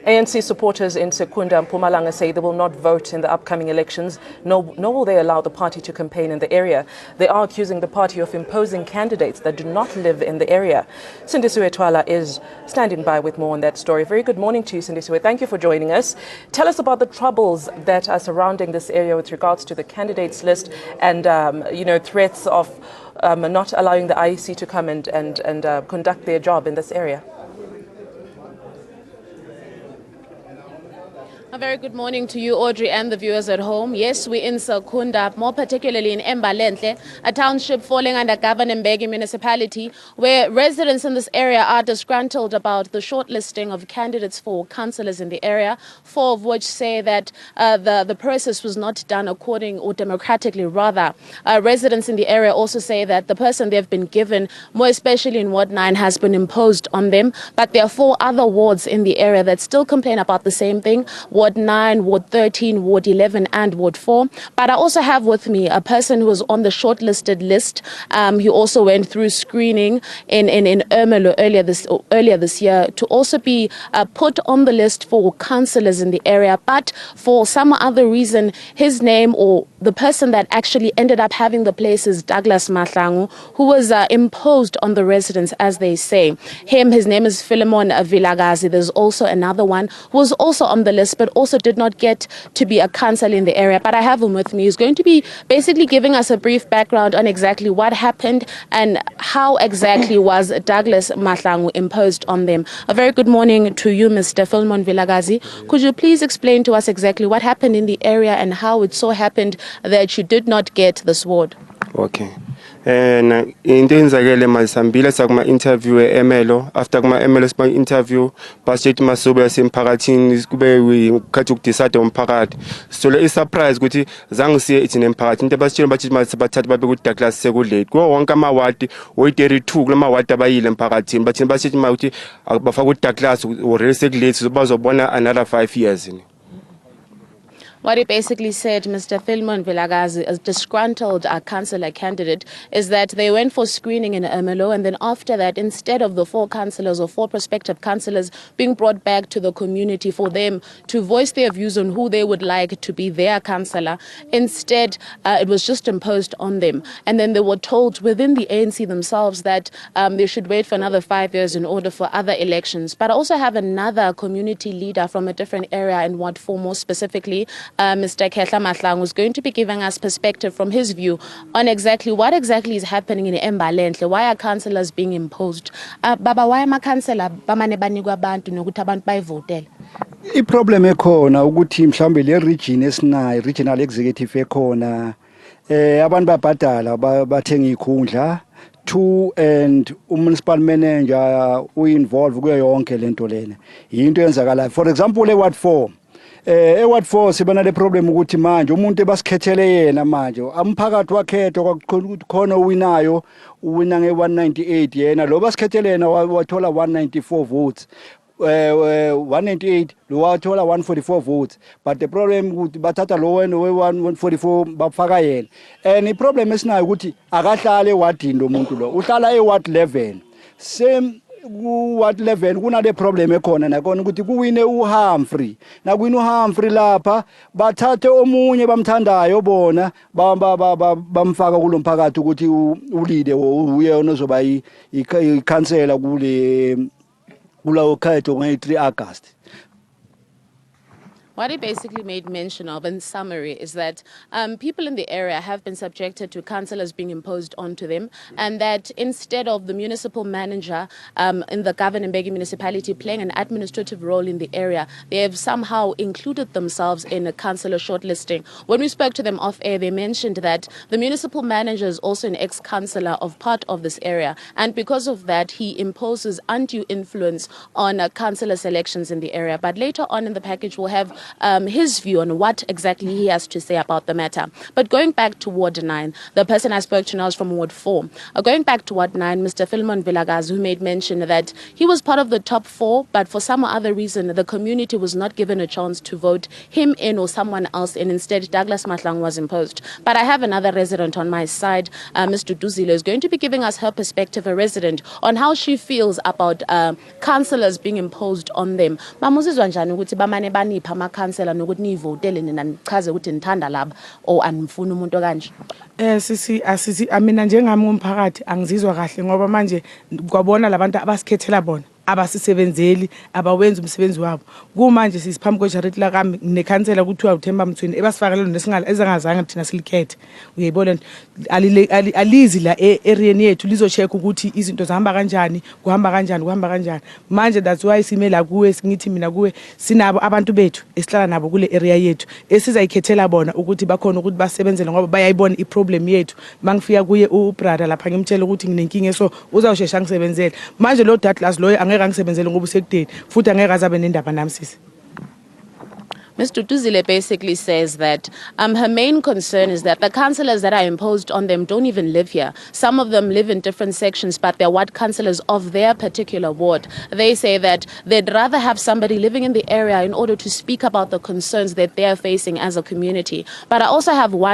ANC supporters in Secunda and Mpumalanga say they will not vote in the upcoming elections, nor will they allow the party to campaign in the area. They are accusing the party of imposing candidates that do not live in the area. Sindisiwe Twala is standing by with more on that story. Very good morning to you, Sindisiwe. Thank you for joining us. Tell us about the troubles that are surrounding this area with regards to the candidates list and, threats of not allowing the IEC to come and conduct their job in this area. A very good morning to you, Audrey, and the viewers at home. Yes, we're in Secunda, more particularly in Embalenhle, a township falling under Governor Mbeki municipality, where residents in this area are disgruntled about the shortlisting of candidates for councillors in the area, 4 of which say that the process was not done according or democratically, rather. Residents in the area also say that the person they've been given, more especially in Ward 9, has been imposed on them. But there are 4 other wards in the area that still complain about the same thing. Ward 9, Ward 13, Ward 11 and Ward 4. But I also have with me a person who was on the shortlisted list. He also went through screening in Ermelo earlier this year to also be put on the list for councillors in the area. But for some other reason, his name or the person that actually ended up having the place is Douglas Mahlangu, who was imposed on the residents, as they say. His name is Philemon Vilagazi. There's also another one who was also on the list, but also did not get to be a councillor in the area. But I have him with me. He's going to be basically giving us a brief background on exactly what happened and how exactly was Douglas Mahlangu imposed on them. A very good morning to you, Mr. Philemon Vilagazi. Could you please explain to us exactly what happened in the area and how it so happened that you did not get this ward? Okay. And into enzakele masambile sakuma interview eMelo. After kuma eMelo spa interview basithi masobe yasemphakathini kube ukhathi ukudecide umphakathi. So le surprise ukuthi zange siye ithi nemphakathi into basitshela bathi mabathatha babe ku Douglas sekulate. Kuwo wonke amawadi oyi32 kulama wadi abayile emphakathini bathi basithi ukuthi abafaka ku Douglas already sekulate bazobona another 5 years. What he basically said, Mr. Philemon Vilagazi, a disgruntled councillor candidate, is that they went for screening in Ermelo, and then after that, instead of the 4 councillors or 4 prospective councillors being brought back to the community for them to voice their views on who they would like to be their councillor, instead it was just imposed on them. And then they were told within the ANC themselves that they should wait for another 5 years in order for other elections. But I also have another community leader from a different area in Ward 4 more specifically, Mr. Kehla Mahlangu, is going to be giving us perspective from his view on exactly what exactly is happening in Embalenhle. Why are councillors being imposed? Baba, why am I councillor? Bamane banikwa abantu nokuthi abantu bayivotela. I-problem ekhona ukuthi mhlambe le region esinayo, regional executive ekhona, abantu babhadala bathenga ikhundla. 2 and municipal manager involved kuyo yonke lento lena. Into yenzakala. For example, Ward 4. Ward 4 sibona le problem ukuthi manje umuntu ebasikhethele yena manje amphakathi wakhethwa khona uwinayo uwina nge198 yena lo basikhethele yena wathola 194 votes 198 lo wathola 144 votes, but the problem ukuthi bathatha lo wena we144 bafaka yena. And iproblem esinayo ukuthi akahlale ewadini lo muntu lo uhlala eWard 11 same Ward 11 kunale problem ekhona nakona ukuthi kuwine uHumphrey nakwini uHumphrey lapha bathathe omunye bamthandayo bona bamfaka kulo mphakathi ukuthi ulide uye onozoba ikhansela kulawo khetho nge3 August. What he basically made mention of in summary is that people in the area have been subjected to councillors being imposed onto them, and that instead of the municipal manager in the Governor Mbeki municipality playing an administrative role in the area, they have somehow included themselves in a councillor shortlisting. When we spoke to them off air, they mentioned that the municipal manager is also an ex-councillor of part of this area, and because of that, he imposes undue influence on councillor selections in the area. But later on in the package, we'll have his view on what exactly he has to say about the matter. But going back to Ward 9, the person I spoke to now is from Ward 4. Going back to Ward 9, Mr. Philemon Vilakazi, who made mention that he was part of the top 4, but for some other reason, the community was not given a chance to vote him in or someone else in. Instead, Douglas Mahlang was imposed. But I have another resident on my side. Ms. Duduzile is going to be giving us her perspective, a resident, on how she feels about councillors being imposed on them. Mamuzizwa njani ukuthi bamane banipha ama councillor nokuthi nivotele nina nichaze ukuthi nithanda laba or anifuna umuntu kanje? Sisi mina njengami umphakathi angizizwa kahle ngoba manje kwabona labantu abasikhethela bona abasisebenzeli abawenza umsebenzi wabo kumanje sisiphambi kwejarity la kami nekhansela kuthiwa uThemba Mthweni ebasifakelwe nesingala ezangazange thina silikhethe uyayibona alizi la area yethu lizocheck ukuthi izinto zihamba kanjani kuhamba kanjani manje that's why simela kuwe singithi mina kuwe sinabo abantu bethu esihlala nabo kule area yethu esizayikhethela bona ukuthi bakhona ukuthi basebenzele ngoba bayayibona iproblem yethu mangifika kuye ubrother lapha ngimtshela ukuthi nginenkinga so uzawushesha ngisebenzele manje lo Douglas loyo Ms. Duduzile basically says that her main concern is that the councillors that are imposed on them don't even live here. Some of them live in different sections, but they're ward councillors of their particular ward. They say that they'd rather have somebody living in the area in order to speak about the concerns that they're facing as a community. But I also have one